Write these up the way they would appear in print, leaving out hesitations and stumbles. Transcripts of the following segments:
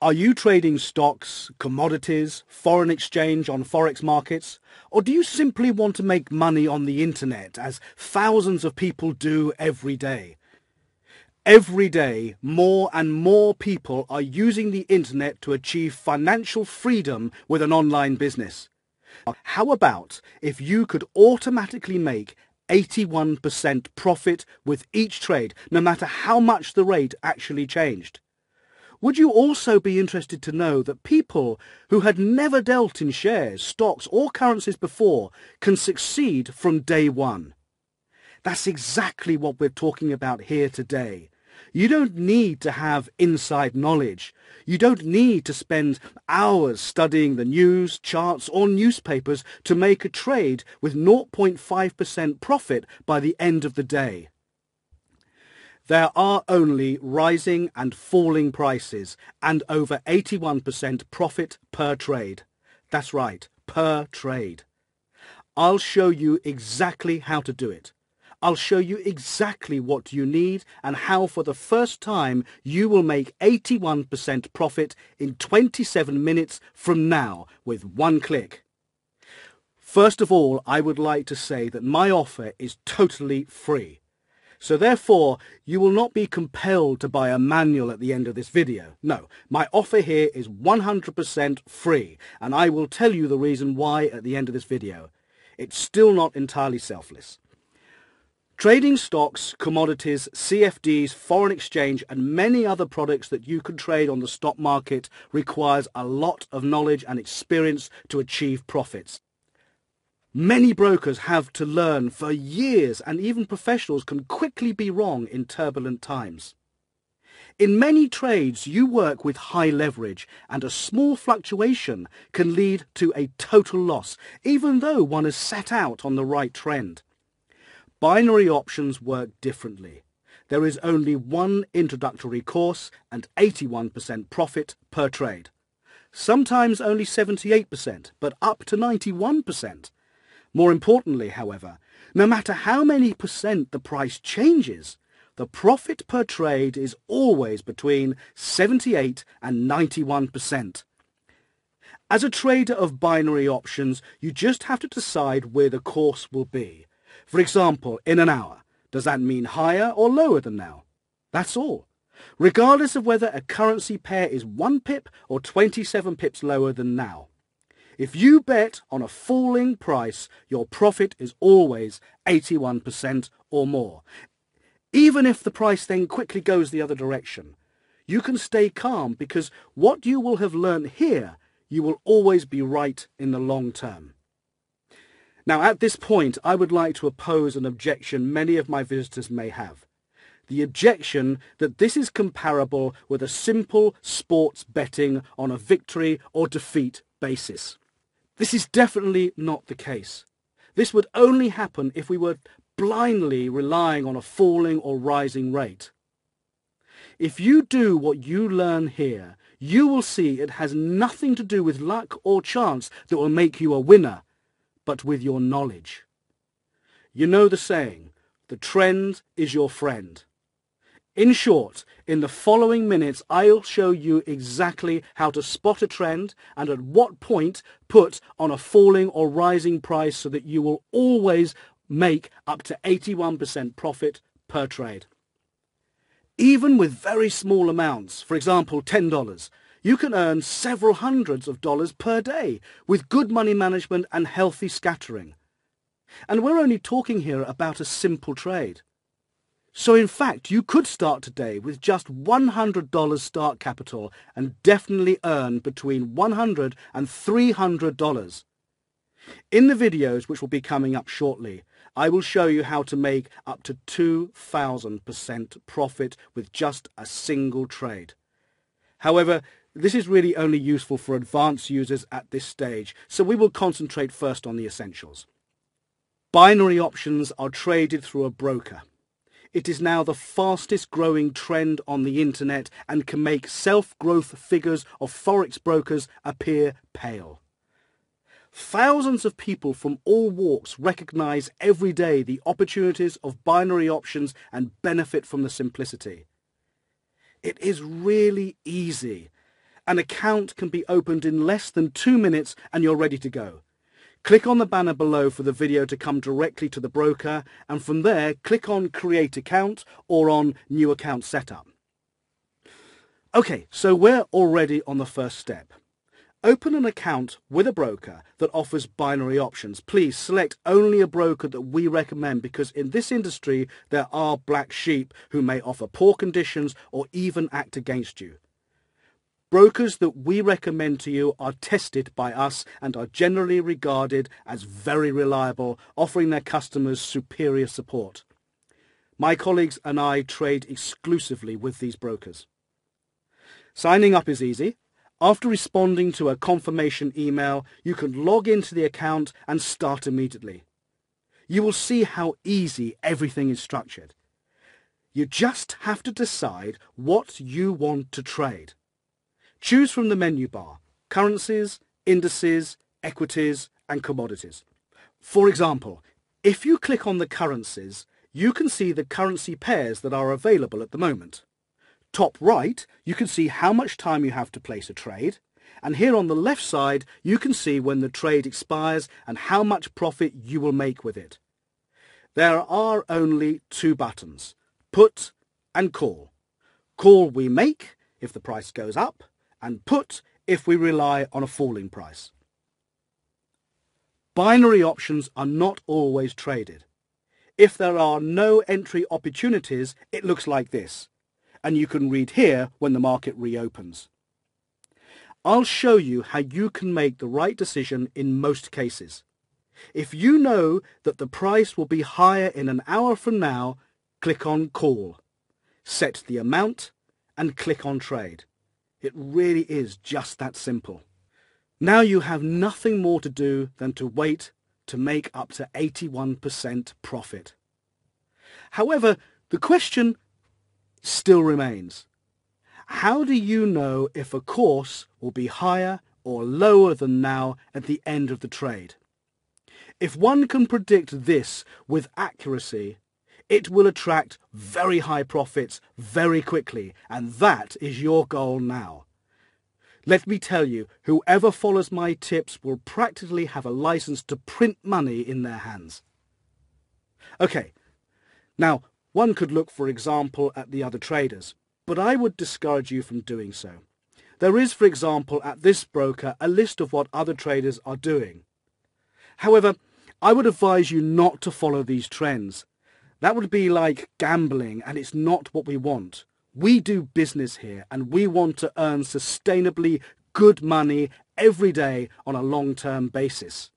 Are you trading stocks, commodities, foreign exchange on forex markets? Or do you simply want to make money on the internet, as thousands of people do every day? Every day, more and more people are using the internet to achieve financial freedom with an online business. How about if you could automatically make 81% profit with each trade, no matter how much the rate actually changed? Would you also be interested to know that people who had never dealt in shares, stocks or currencies before can succeed from day one? That's exactly what we're talking about here today. You don't need to have inside knowledge. You don't need to spend hours studying the news, charts or newspapers to make a trade with 0.5% profit by the end of the day. There are only rising and falling prices and over 81% profit per trade. That's right, per trade. I'll show you exactly how to do it. I'll show you exactly what you need and how for the first time you will make 81% profit in 27 minutes from now with one click. First of all, I would like to say that my offer is totally free. So therefore, you will not be compelled to buy a manual at the end of this video. No, my offer here is 100% free, and I will tell you the reason why at the end of this video. It's still not entirely selfless. Trading stocks, commodities, CFDs, foreign exchange and many other products that you can trade on the stock market requires a lot of knowledge and experience to achieve profits. Many brokers have to learn for years, and even professionals can quickly be wrong in turbulent times. In many trades, you work with high leverage, and a small fluctuation can lead to a total loss, even though one is set out on the right trend. Binary options work differently. There is only one introductory course and 81% profit per trade. Sometimes only 78%, but up to 91%. More importantly, however, no matter how many percent the price changes, the profit per trade is always between 78 and 91%. As a trader of binary options, you just have to decide where the course will be. For example, in an hour. Does that mean higher or lower than now? That's all. Regardless of whether a currency pair is 1 pip or 27 pips lower than now. If you bet on a falling price, your profit is always 81% or more. Even if the price then quickly goes the other direction, you can stay calm because what you will have learned here, you will always be right in the long term. Now at this point, I would like to oppose an objection many of my visitors may have. The objection that this is comparable with a simple sports betting on a victory or defeat basis. This is definitely not the case. This would only happen if we were blindly relying on a falling or rising rate. If you do what you learn here, you will see it has nothing to do with luck or chance that will make you a winner, but with your knowledge. You know the saying, the trend is your friend. In short, in the following minutes, I'll show you exactly how to spot a trend and at what point put on a falling or rising price so that you will always make up to 81% profit per trade. Even with very small amounts, for example $10, you can earn several hundreds of dollars per day with good money management and healthy scattering. And we're only talking here about a simple trade. So in fact, you could start today with just $100 start capital and definitely earn between $100 and $300. In the videos which will be coming up shortly, I will show you how to make up to 2,000% profit with just a single trade. However, this is really only useful for advanced users at this stage, so we will concentrate first on the essentials. Binary options are traded through a broker. It is now the fastest growing trend on the internet and can make self-growth figures of forex brokers appear pale. Thousands of people from all walks recognize every day the opportunities of binary options and benefit from the simplicity. It is really easy, An account can be opened in less than 2 minutes and you're ready to go. Click on the banner below for the video to come directly to the broker, and from there click on Create Account or on New Account Setup. Okay, so we're already on the first step. Open an account with a broker that offers binary options. Please select only a broker that we recommend, because in this industry there are black sheep who may offer poor conditions or even act against you. Brokers that we recommend to you are tested by us and are generally regarded as very reliable, offering their customers superior support. My colleagues and I trade exclusively with these brokers. Signing up is easy. After responding to a confirmation email, you can log into the account and start immediately. You will see how easy everything is structured. You just have to decide what you want to trade. Choose from the menu bar: currencies, indices, equities, and commodities. For example, if you click on the currencies, you can see the currency pairs that are available at the moment. Top right, you can see how much time you have to place a trade, and here on the left side, you can see when the trade expires and how much profit you will make with it. There are only 2 buttons: put and call. Call we make if the price goes up, and put if we rely on a falling price. Binary options are not always traded. If there are no entry opportunities, it looks like this, and you can read here when the market reopens. I'll show you how you can make the right decision in most cases. If you know that the price will be higher in an hour from now, click on Call, set the amount, and click on Trade. It really is just that simple. Now you have nothing more to do than to wait to make up to 81% profit. However, the question still remains: how do you know if a course will be higher or lower than now at the end of the trade? If one can predict this with accuracy, it will attract very high profits very quickly, and that is your goal now. Let me tell you, whoever follows my tips will practically have a license to print money in their hands. Okay, now one could look, for example, at the other traders, but I would discourage you from doing so. There is, for example, at this broker, a list of what other traders are doing. However, I would advise you not to follow these trends. That would be like gambling, and it's not what we want. We do business here, and we want to earn sustainably good money every day on a long-term basis.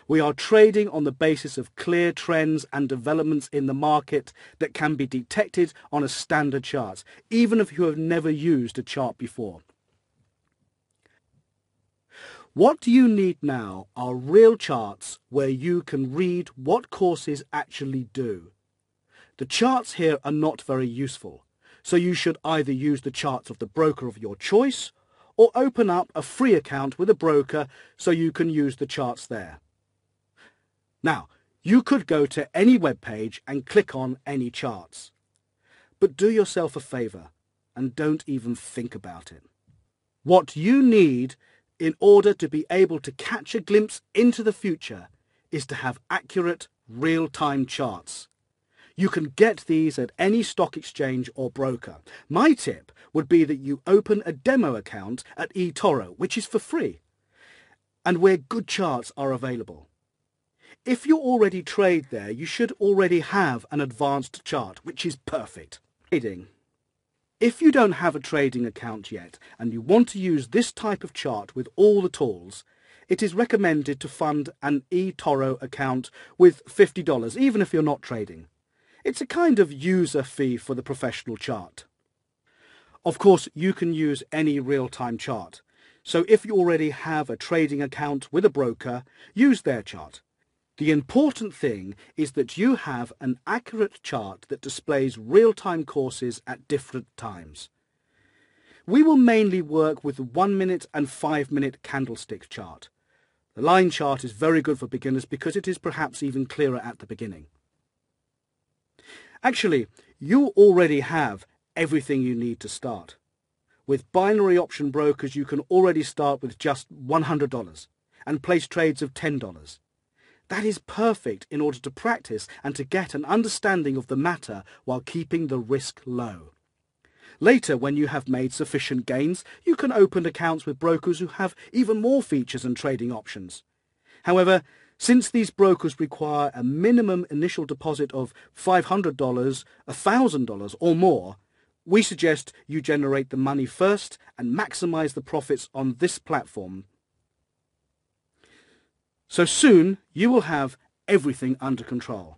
We are trading on the basis of clear trends and developments in the market that can be detected on a standard chart, even if you have never used a chart before. What you need now are real charts where you can read what courses actually do. The charts here are not very useful, so you should either use the charts of the broker of your choice or open up a free account with a broker so you can use the charts there. Now, you could go to any web page and click on any charts. But do yourself a favour and don't even think about it. What you need in order to be able to catch a glimpse into the future is to have accurate, real-time charts. You can get these at any stock exchange or broker. My tip would be that you open a demo account at eToro, which is for free, and where good charts are available. If you already trade there, you should already have an advanced chart, which is perfect. Trading. If you don't have a trading account yet and you want to use this type of chart with all the tools, it is recommended to fund an eToro account with $50, even if you're not trading. It's a kind of user fee for the professional chart. Of course, you can use any real-time chart. So if you already have a trading account with a broker, use their chart. The important thing is that you have an accurate chart that displays real-time courses at different times. We will mainly work with the 1-minute and 5-minute candlestick chart. The line chart is very good for beginners because it is perhaps even clearer at the beginning. Actually, you already have everything you need to start. With binary option brokers, you can already start with just $100 and place trades of $10. That is perfect in order to practice and to get an understanding of the matter while keeping the risk low. Later, when you have made sufficient gains, you can open accounts with brokers who have even more features and trading options. However, since these brokers require a minimum initial deposit of $500, $1,000 or more, we suggest you generate the money first and maximize the profits on this platform. So soon you will have everything under control,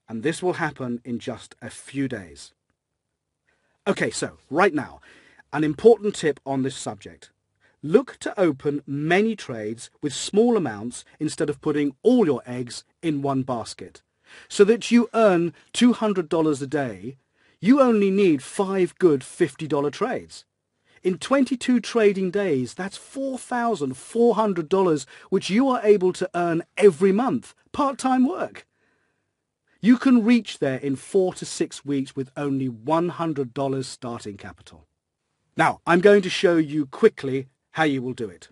and this will happen in just a few days. Okay, so right now, an important tip on this subject. Look to open many trades with small amounts instead of putting all your eggs in one basket. So that you earn $200 a day, you only need 5 good $50 trades. In 22 trading days, that's $4,400, which you are able to earn every month, part-time work. You can reach there in 4 to 6 weeks with only $100 starting capital. Now, I'm going to show you quickly how you will do it.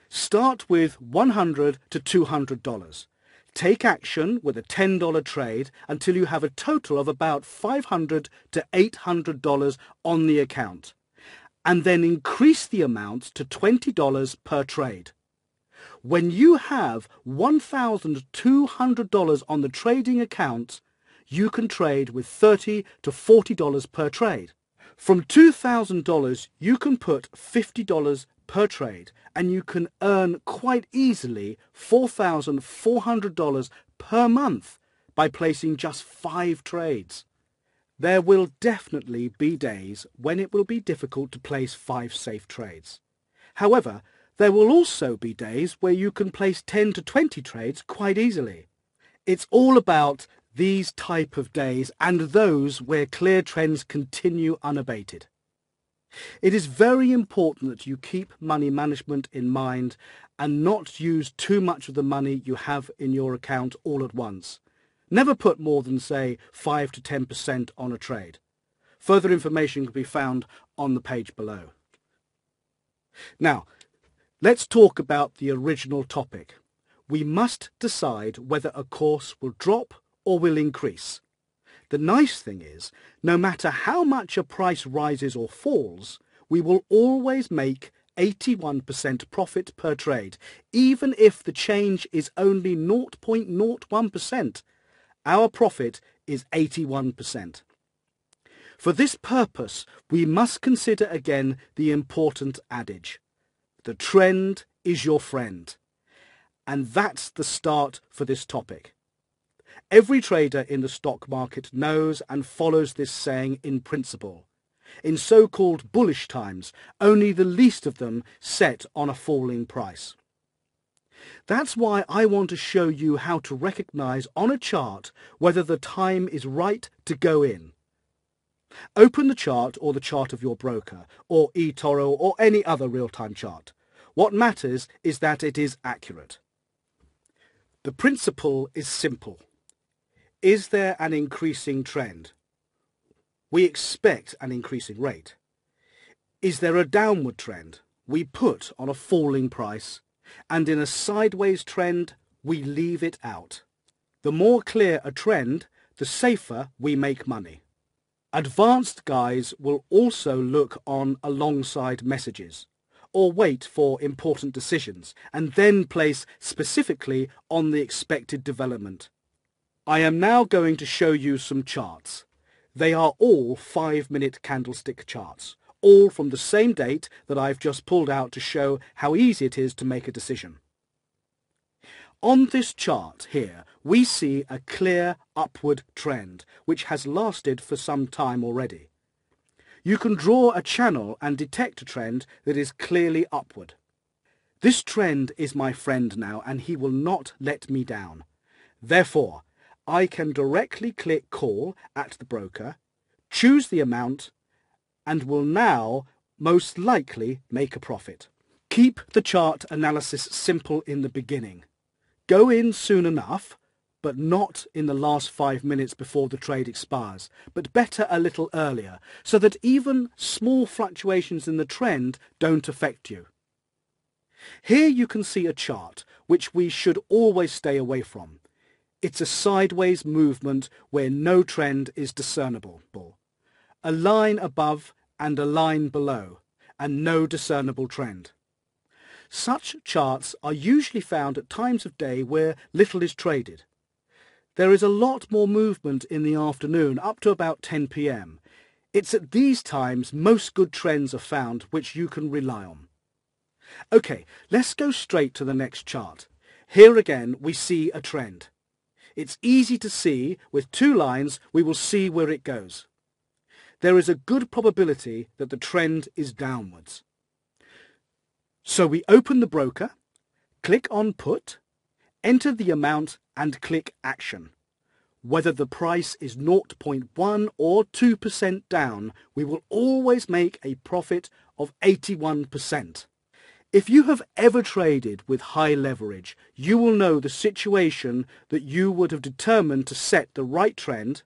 Start with $100 to $200. Take action with a $10 trade until you have a total of about $500 to $800 on the account, and then increase the amount to $20 per trade. When you have $1,200 on the trading account, you can trade with $30 to $40 per trade. From $2,000, you can put $50 per trade, and you can earn quite easily $4,400 per month by placing just 5 trades. There will definitely be days when it will be difficult to place 5 safe trades. However, there will also be days where you can place 10 to 20 trades quite easily. It's all about these type of days and those where clear trends continue unabated. It is very important that you keep money management in mind and not use too much of the money you have in your account all at once. Never put more than, say, 5 to 10% on a trade. Further information can be found on the page below. Now, let's talk about the original topic. We must decide whether a course will drop or will increase. The nice thing is, no matter how much a price rises or falls, we will always make 81% profit per trade, even if the change is only 0.01%. Our profit is 81%. For this purpose, we must consider again the important adage. The trend is your friend. And that's the start for this topic. Every trader in the stock market knows and follows this saying in principle. In so-called bullish times, only the least of them set on a falling price. That's why I want to show you how to recognize on a chart whether the time is right to go in. Open the chart or the chart of your broker, or eToro or any other real-time chart. What matters is that it is accurate. The principle is simple. Is there an increasing trend? We expect an increasing rate. Is there a downward trend? We put on a falling price. And in a sideways trend, we leave it out. The more clear a trend, the safer we make money. Advanced guys will also look on alongside messages, or wait for important decisions, and then place specifically on the expected development. I am now going to show you some charts. They are all 5-minute candlestick charts, all from the same date that I've just pulled out to show how easy it is to make a decision. On this chart here, we see a clear upward trend, which has lasted for some time already. You can draw a channel and detect a trend that is clearly upward. This trend is my friend now, and he will not let me down. Therefore, I can directly click call at the broker, choose the amount, and will now most likely make a profit. Keep the chart analysis simple in the beginning. Go in soon enough, but not in the last 5 minutes before the trade expires, but better a little earlier, so that even small fluctuations in the trend don't affect you. Here you can see a chart which we should always stay away from. It's a sideways movement where no trend is discernible. A line above and a line below, and no discernible trend. Such charts are usually found at times of day where little is traded. There is a lot more movement in the afternoon, up to about 10 p.m. It's at these times most good trends are found which you can rely on. Okay, let's go straight to the next chart. Here again we see a trend. It's easy to see, with 2 lines we will see where it goes. There is a good probability that the trend is downwards. So we open the broker, click on Put, enter the amount and click Action. Whether the price is 0.1 or 2% down, we will always make a profit of 81%. If you have ever traded with high leverage, you will know the situation that you would have determined to set the right trend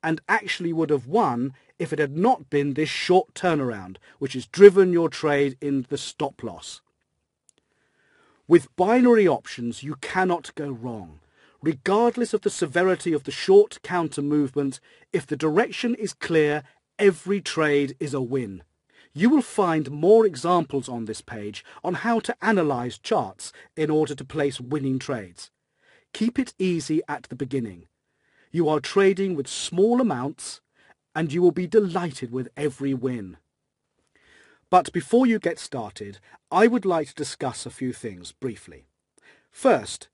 and actually would have won if it had not been this short turnaround, which has driven your trade in the stop loss. With binary options, you cannot go wrong. Regardless of the severity of the short counter movement, if the direction is clear, every trade is a win. You will find more examples on this page on how to analyze charts in order to place winning trades. Keep it easy at the beginning. You are trading with small amounts and you will be delighted with every win. But before you get started, I would like to discuss a few things briefly. First,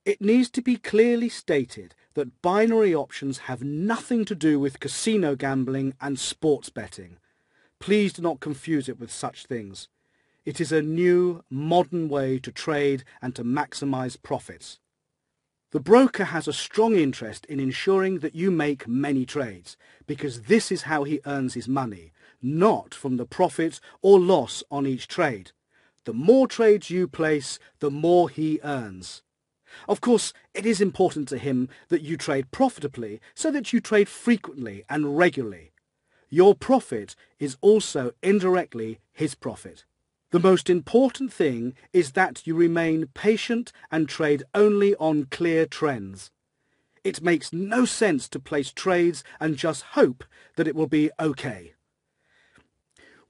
it needs to be clearly stated that binary options have nothing to do with casino gambling and sports betting. Please do not confuse it with such things. It is a new, modern way to trade and to maximize profits. The broker has a strong interest in ensuring that you make many trades, because this is how he earns his money, not from the profit or loss on each trade. The more trades you place, the more he earns. Of course, it is important to him that you trade profitably, so that you trade frequently and regularly. Your profit is also indirectly his profit. The most important thing is that you remain patient and trade only on clear trends. It makes no sense to place trades and just hope that it will be okay.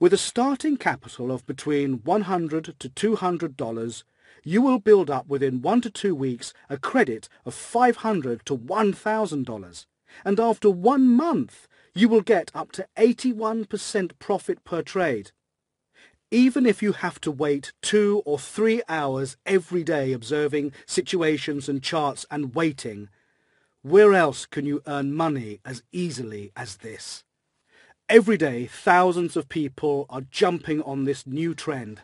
With a starting capital of between $100 to $200, you will build up within 1 to 2 weeks a credit of $500 to $1,000, and after 1 month you will get up to 81% profit per trade. Even if you have to wait 2 or 3 hours every day observing situations and charts and waiting, where else can you earn money as easily as this? Every day, thousands of people are jumping on this new trend.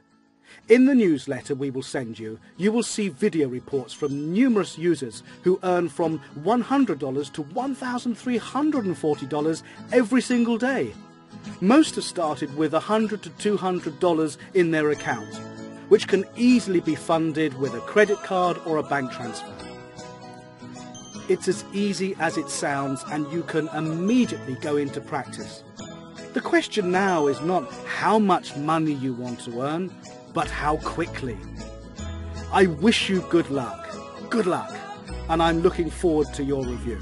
In the newsletter we will send you, you will see video reports from numerous users who earn from $100 to $1,340 every single day. Most have started with $100 to $200 in their account, which can easily be funded with a credit card or a bank transfer. It's as easy as it sounds, and you can immediately go into practice. The question now is not how much money you want to earn, but how quickly. I wish you good luck, and I'm looking forward to your review.